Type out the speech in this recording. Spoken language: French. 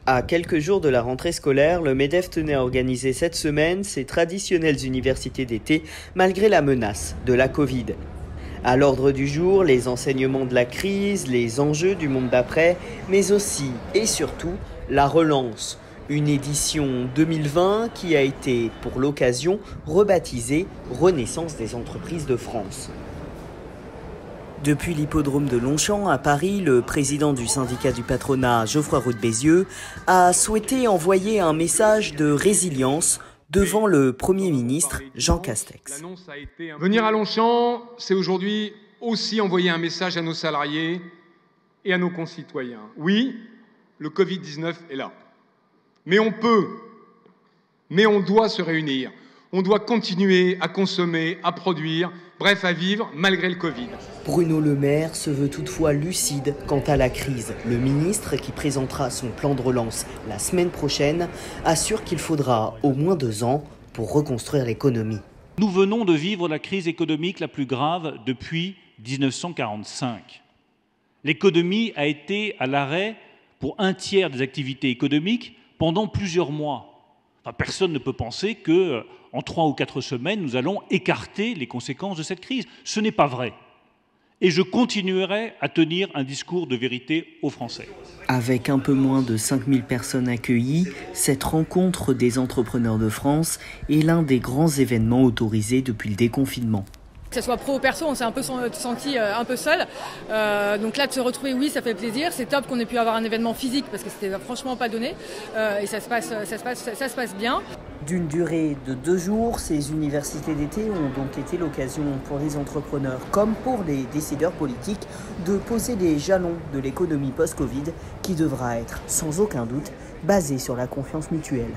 À quelques jours de la rentrée scolaire, le MEDEF tenait à organiser cette semaine ses traditionnelles universités d'été malgré la menace de la Covid. À l'ordre du jour, les enseignements de la crise, les enjeux du monde d'après, mais aussi et surtout la relance. Une édition 2020 qui a été, pour l'occasion, rebaptisée Renaissance des entreprises de France. Depuis l'hippodrome de Longchamp à Paris, le président du syndicat du patronat, Geoffroy Roux de Bézieux, a souhaité envoyer un message de résilience devant le Premier ministre Jean Castex. Venir à Longchamp, c'est aujourd'hui aussi envoyer un message à nos salariés et à nos concitoyens. Oui, le Covid-19 est là. Mais on peut, mais on doit se réunir. On doit continuer à consommer, à produire, bref, à vivre malgré le Covid. Bruno Le Maire se veut toutefois lucide quant à la crise. Le ministre, qui présentera son plan de relance la semaine prochaine, assure qu'il faudra au moins 2 ans pour reconstruire l'économie. Nous venons de vivre la crise économique la plus grave depuis 1945. L'économie a été à l'arrêt pour 1/3 des activités économiques pendant plusieurs mois. Enfin, personne ne peut penser qu'en 3 ou 4 semaines, nous allons écarter les conséquences de cette crise. Ce n'est pas vrai. Et je continuerai à tenir un discours de vérité aux Français. Avec un peu moins de 5000 personnes accueillies, cette rencontre des entrepreneurs de France est l'un des grands événements autorisés depuis le déconfinement. Que ce soit pro ou perso, on s'est un peu senti un peu seul. Donc là, de se retrouver, oui, ça fait plaisir. C'est top qu'on ait pu avoir un événement physique parce que c'était franchement pas donné. Et ça se passe bien. D'une durée de 2 jours, ces universités d'été ont donc été l'occasion pour les entrepreneurs comme pour les décideurs politiques de poser les jalons de l'économie post-Covid qui devra être, sans aucun doute, basée sur la confiance mutuelle.